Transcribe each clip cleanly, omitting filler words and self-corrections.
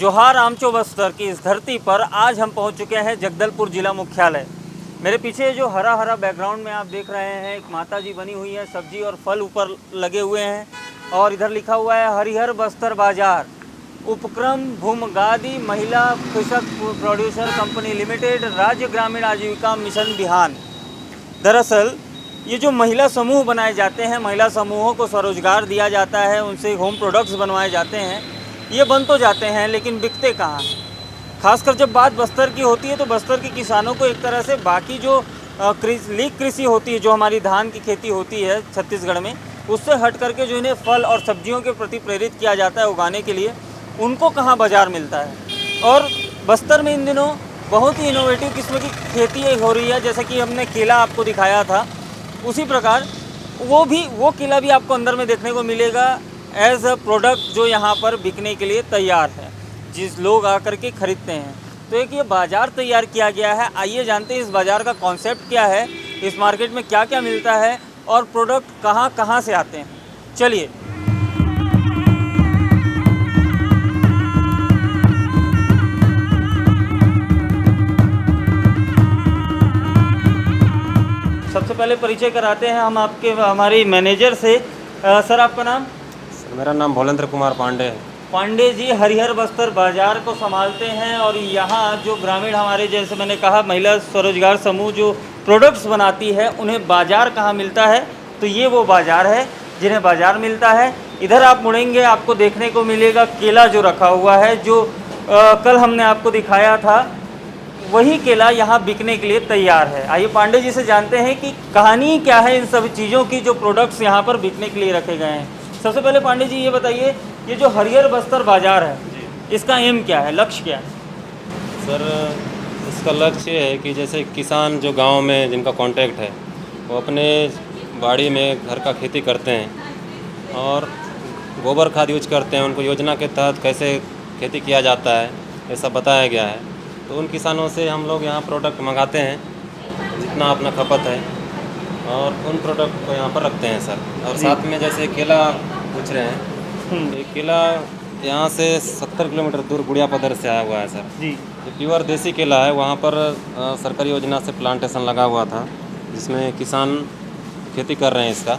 जोहार आमचो बस्तर की इस धरती पर आज हम पहुंच चुके हैं जगदलपुर जिला मुख्यालय। मेरे पीछे जो हरा हरा बैकग्राउंड में आप देख रहे हैं, एक माता जी बनी हुई है, सब्जी और फल ऊपर लगे हुए हैं और इधर लिखा हुआ है हरिहर बस्तर बाजार, उपक्रम भूमगादी महिला कृषक प्रोड्यूसर कंपनी लिमिटेड, राज्य ग्रामीण आजीविका मिशन बिहान। दरअसल ये जो महिला समूह बनाए जाते हैं, महिला समूहों को स्वरोजगार दिया जाता है, उनसे होम प्रोडक्ट्स बनवाए जाते हैं, ये बन तो जाते हैं लेकिन बिकते कहाँ। खासकर जब बात बस्तर की होती है तो बस्तर के किसानों को एक तरह से बाकी जो लीक कृषि होती है, जो हमारी धान की खेती होती है छत्तीसगढ़ में, उससे हट करके जो इन्हें फल और सब्जियों के प्रति प्रेरित किया जाता है उगाने के लिए, उनको कहाँ बाज़ार मिलता है। और बस्तर में इन दिनों बहुत ही इनोवेटिव किस्म की खेती हो रही है। जैसे कि हमने केला आपको दिखाया था, उसी प्रकार वो केला भी आपको अंदर में देखने को मिलेगा एज अ प्रोडक्ट, जो यहाँ पर बिकने के लिए तैयार है, जिस लोग आकर के खरीदते हैं। तो एक ये बाज़ार तैयार किया गया है। आइए जानते हैं इस बाज़ार का कॉन्सेप्ट क्या है, इस मार्केट में क्या क्या मिलता है और प्रोडक्ट कहाँ कहाँ से आते हैं। चलिए। सबसे पहले परिचय कराते हैं हम हमारे मैनेजर से। सर, आपका नाम? सर, मेरा नाम भोलेंद्र कुमार पांडे है। पांडे जी हरिहर बस्तर बाजार को संभालते हैं और यहाँ जो ग्रामीण हमारे, जैसे मैंने कहा, महिला स्वरोजगार समूह जो प्रोडक्ट्स बनाती है, उन्हें बाजार कहाँ मिलता है, तो ये वो बाजार है जिन्हें बाजार मिलता है। इधर आप मुड़ेंगे, आपको देखने को मिलेगा केला जो रखा हुआ है, जो कल हमने आपको दिखाया था, वही केला यहाँ बिकने के लिए तैयार है। आइए पांडे जी से जानते हैं कि कहानी क्या है इन सब चीज़ों की जो प्रोडक्ट्स यहाँ पर बिकने के लिए रखे गए हैं। सबसे पहले पांडे जी ये बताइए, ये जो हरिहर बस्तर बाजार है, इसका एम क्या है, लक्ष्य क्या है? सर, इसका लक्ष्य ये है कि जैसे किसान जो गांव में जिनका कांटेक्ट है, वो अपने बाड़ी में घर का खेती करते हैं और गोबर खाद यूज करते हैं। उनको योजना के तहत कैसे खेती किया जाता है ये सब बताया गया है। तो उन किसानों से हम लोग यहाँ प्रोडक्ट मंगाते हैं, जितना अपना खपत है, और उन प्रोडक्ट को यहाँ पर रखते हैं सर। और साथ में जैसे केला पूछ रहे हैं, ये केला यहाँ से 70 किलोमीटर दूर गुड़िया पदर से आया हुआ है सर जी। ये प्योर देसी केला है। वहाँ पर सरकारी योजना से प्लांटेशन लगा हुआ था, जिसमें किसान खेती कर रहे हैं इसका।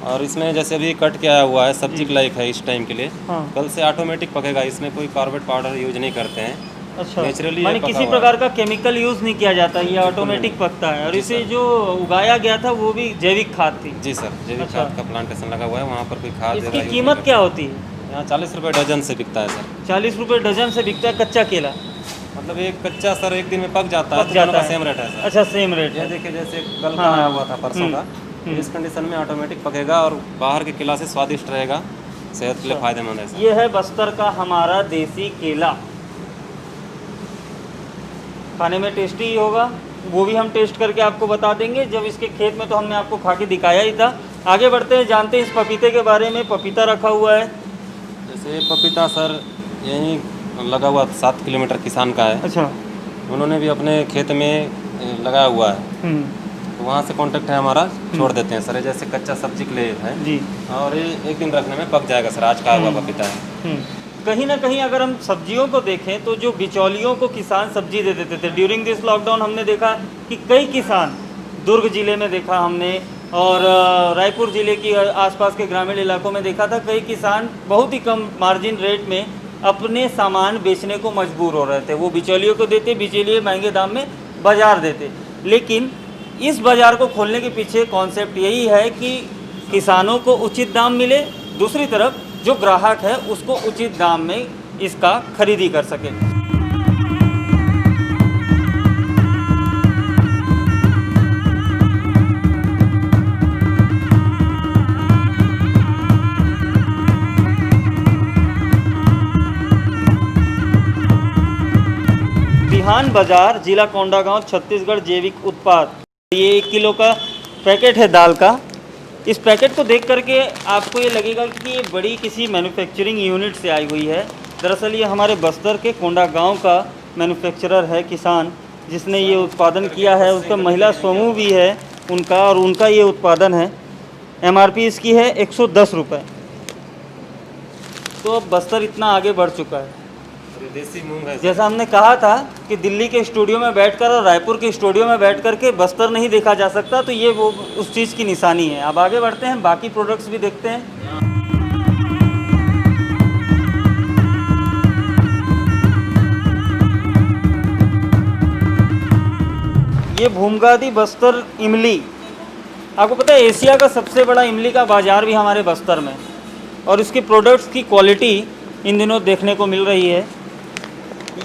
और इसमें जैसे अभी कट के आया हुआ है, सब्जी के लायक है इस टाइम के लिए। कल से ऑटोमेटिक पकेगा, इसमें कोई कार्बेट पाउडर यूज नहीं करते हैं। अच्छा, नेचुरली माने किसी प्रकार का केमिकल यूज़ नहीं किया जाता, ये ऑटोमेटिक पकता है। और इसे जो उगाया गया था वो भी जैविक खाद थी? जी सर, जैविक खाद का प्लांटेशन लगा हुआ है। वहाँ पर कोई खाद इसकी कीमत क्या होती है? यहाँ 40 रुपये डजन से बिकता है सर। 40 रुपये डजन से बिकता है कच्चा केला? मतलब एक कच्चा सर एक दिन में पक जाता है, सेम रेट है सर। अच्छा, सेम रेट है। देखिए जैसे कल का आया हुआ था परसों का, इस कंडीशन में ऑटोमेटिक पकेगा और बाहर के केला से स्वादिष्ट रहेगा, सेहत के लिए फायदेमंद है। ये है बस्तर का हमारा देसी केला, खाने में टेस्टी ही होगा, वो भी हम टेस्ट करके आपको बता देंगे जब इसके खेत में, तो हमने आपको खा के दिखाया ही था। आगे बढ़ते हैं, जानते हैं इस पपीते के बारे में। पपीता रखा हुआ है। जैसे पपीता सर यहीं लगा हुआ 7 किलोमीटर किसान का है। अच्छा, उन्होंने भी अपने खेत में लगाया हुआ है, तो वहाँ से कांटेक्ट है हमारा, छोड़ देते हैं सर। जैसे कच्चा सब्जी के लिए है जी, और ये एक दिन रखने में पक जाएगा सर। आज का हुआ पपीता है। कहीं ना कहीं अगर हम सब्जियों को देखें तो जो बिचौलियों को किसान सब्जी दे देते थे, ड्यूरिंग दिस लॉकडाउन हमने देखा कि कई किसान, दुर्ग जिले में देखा हमने और रायपुर जिले की आसपास के ग्रामीण इलाकों में देखा था, कई किसान बहुत ही कम मार्जिन रेट में अपने सामान बेचने को मजबूर हो रहे थे। वो बिचौलियों को देते, बिचौलिए महंगे दाम में बाज़ार देते। लेकिन इस बाज़ार को खोलने के पीछे कॉन्सेप्ट यही है कि किसानों को उचित दाम मिले, दूसरी तरफ जो ग्राहक है उसको उचित दाम में इसका खरीदी कर सके। बिहान बाजार, जिला कोंडागांव, छत्तीसगढ़। जैविक उत्पाद। ये 1 किलो का पैकेट है दाल का। इस पैकेट को देख करके आपको ये लगेगा कि ये बड़ी किसी मैन्युफैक्चरिंग यूनिट से आई हुई है। दरअसल ये हमारे बस्तर के कोंडागांव का मैन्युफैक्चरर है, किसान, जिसने ये उत्पादन किया है। उसका महिला समूह भी है उनका, और उनका ये उत्पादन है। MRP इसकी है 110 रुपये। तो अब बस्तर इतना आगे बढ़ चुका है और ये देसी मूंग है। जैसा हमने कहा था कि दिल्ली के स्टूडियो में बैठकर और रायपुर के स्टूडियो में बैठ कर के बस्तर नहीं देखा जा सकता, तो ये वो उस चीज़ की निशानी है। अब आगे बढ़ते हैं, बाकी प्रोडक्ट्स भी देखते हैं। ये भूमगादी बस्तर इमली, आपको पता है एशिया का सबसे बड़ा इमली का बाज़ार भी हमारे बस्तर में, और इसकी प्रोडक्ट्स की क्वालिटी इन दिनों देखने को मिल रही है।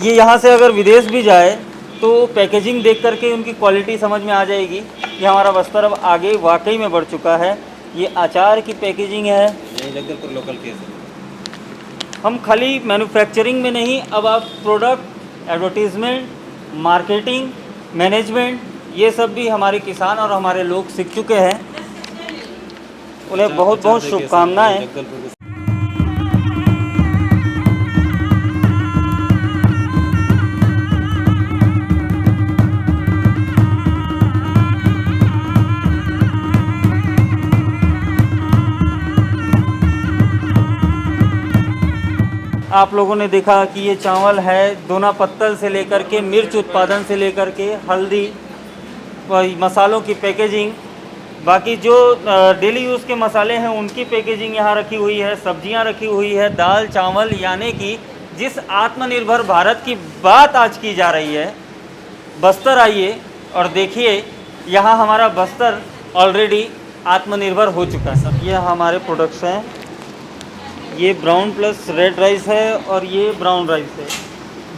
ये यहाँ से अगर विदेश भी जाए तो पैकेजिंग देख करके उनकी क्वालिटी समझ में आ जाएगी कि हमारा बस्तर अब आगे वाकई में बढ़ चुका है। ये अचार की पैकेजिंग है। यही जगदलपुर लोकल केस है। हम खाली मैन्युफैक्चरिंग में नहीं, अब आप प्रोडक्ट, एडवर्टीज़मेंट, मार्केटिंग, मैनेजमेंट, ये सब भी हमारे किसान और हमारे लोग सीख चुके हैं। उन्हें बहुत बहुत शुभकामनाएं। जगदलपुर के आप लोगों ने देखा कि ये चावल है दोना पत्तल से लेकर के मिर्च उत्पादन से लेकर के हल्दी, मसालों की पैकेजिंग, बाकी जो डेली यूज़ के मसाले हैं उनकी पैकेजिंग यहाँ रखी हुई है, सब्जियाँ रखी हुई है, दाल चावल, यानी कि जिस आत्मनिर्भर भारत की बात आज की जा रही है, बस्तर आइए और देखिए यहाँ हमारा बस्तर ऑलरेडी आत्मनिर्भर हो चुका है। ये हमारे प्रोडक्ट्स हैं। ये ब्राउन प्लस रेड राइस है और ये ब्राउन राइस है।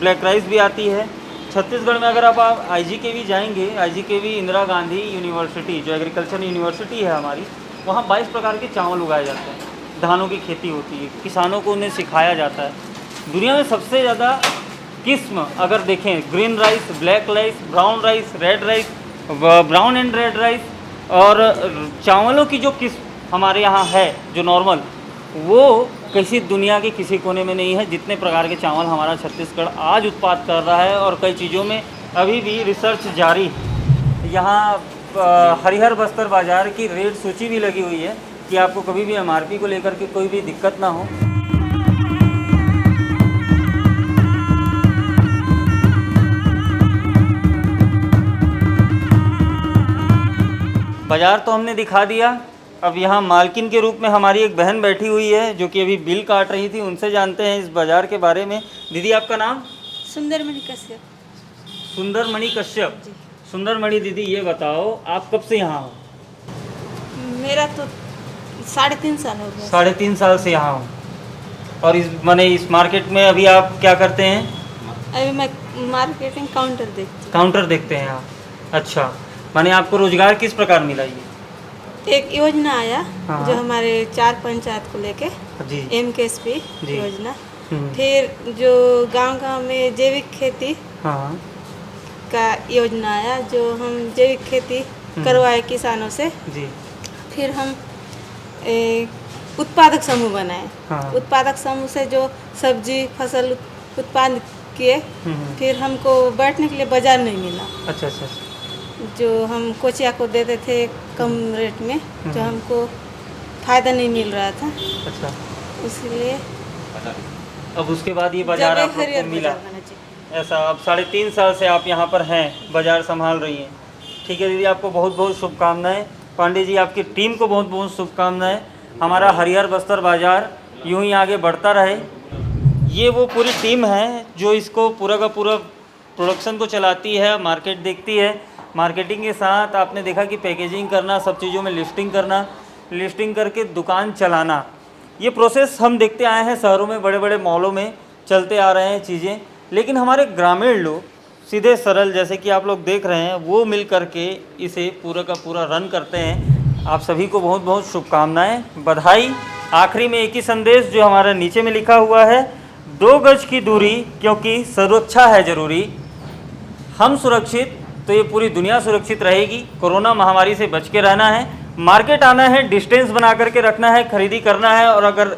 ब्लैक राइस भी आती है। छत्तीसगढ़ में अगर आप IGKV जाएंगे, IGKV इंदिरा गांधी यूनिवर्सिटी, जो एग्रीकल्चर यूनिवर्सिटी है हमारी, वहाँ 22 प्रकार के चावल उगाए जाते हैं। धानों की खेती होती है, किसानों को उन्हें सिखाया जाता है। दुनिया में सबसे ज़्यादा किस्म अगर देखें, green rice, black rice, brown rice, red rice, brown and red rice, और चावलों की जो किस्म हमारे यहाँ है जो नॉर्मल, वो किसी दुनिया के किसी कोने में नहीं है। जितने प्रकार के चावल हमारा छत्तीसगढ़ आज उत्पाद कर रहा है, और कई चीज़ों में अभी भी रिसर्च जारी है। यहाँ हरिहर बस्तर बाज़ार की रेट सूची भी लगी हुई है कि आपको कभी भी MRP को लेकर के कोई भी दिक्कत ना हो। बाज़ार तो हमने दिखा दिया। अब यहाँ मालकिन के रूप में हमारी एक बहन बैठी हुई है जो कि अभी बिल काट रही थी, उनसे जानते हैं इस बाज़ार के बारे में। दीदी, आपका नाम? सुंदरमणि कश्यप। सुंदरमणि कश्यप। सुंदरमणि दीदी, ये बताओ आप कब से यहाँ हो? मेरा तो 3.5 साल हो गया। 3.5 साल से यहाँ हो। और इस मार्केट में अभी आप क्या करते हैं? अभी मैं मार्केटिंग काउंटर देखती हैं आप। अच्छा, माने आपको रोजगार किस प्रकार मिला? ये एक योजना आया हाँ। जो हमारे 4 पंचायत को लेके जी, MKSP योजना। हम्म। फिर जो गांव-गांव में जैविक खेती हाँ, का योजना आया, जो हम जैविक खेती करवाए किसानों से। जी। फिर हम उत्पादक समूह बनाए। हाँ। उत्पादक समूह से जो सब्जी फसल उत्पादन किए। फिर हमको बैठने के लिए बाजार नहीं मिला। अच्छा अच्छा। जो हम कोचिया को देते थे कम रेट में, जो हमको फ़ायदा नहीं मिल रहा था। अच्छा, इसलिए अब उसके बाद ये बाजार आप लोग को मिला। ऐसा, अब 3.5 साल से आप यहाँ पर हैं, बाजार संभाल रही हैं। ठीक है दीदी, आपको बहुत बहुत शुभकामनाएं। पांडे जी, आपकी टीम को बहुत बहुत शुभकामनाएं। हमारा हरिहर बस्तर बाज़ार यूं ही आगे बढ़ता रहे। ये वो पूरी टीम है जो इसको पूरा का पूरा प्रोडक्शन को चलाती है, मार्केट देखती है। मार्केटिंग के साथ आपने देखा कि पैकेजिंग करना, सब चीज़ों में लिस्टिंग करना, लिस्टिंग करके दुकान चलाना, ये प्रोसेस हम देखते आए हैं। शहरों में बड़े बड़े मॉलों में चलते आ रहे हैं चीज़ें, लेकिन हमारे ग्रामीण लोग सीधे सरल, जैसे कि आप लोग देख रहे हैं, वो मिल करके इसे पूरा का पूरा रन करते हैं। आप सभी को बहुत बहुत शुभकामनाएं, बधाई। आखिरी में एक ही संदेश जो हमारे नीचे में लिखा हुआ है, 2 गज की दूरी, क्योंकि सुरक्षा है ज़रूरी। हम सुरक्षित तो ये पूरी दुनिया सुरक्षित रहेगी। कोरोना महामारी से बच के रहना है, मार्केट आना है, डिस्टेंस बना करके रखना है, खरीदी करना है। और अगर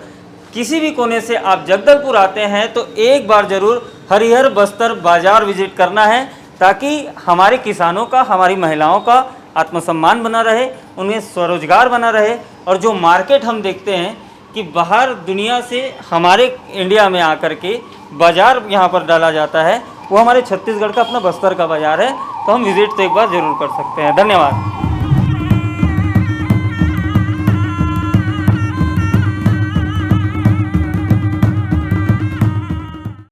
किसी भी कोने से आप जगदलपुर आते हैं तो एक बार ज़रूर हरिहर बस्तर बाज़ार विजिट करना है, ताकि हमारे किसानों का, हमारी महिलाओं का आत्मसम्मान बना रहे, उन्हें स्वरोजगार बना रहे। और जो मार्केट हम देखते हैं कि बाहर दुनिया से हमारे इंडिया में आकर के बाज़ार यहाँ पर डाला जाता है, वो हमारे छत्तीसगढ़ का अपना बस्तर का बाज़ार है। तो हम विज़िट तो एक बार ज़रूर कर सकते हैं। धन्यवाद।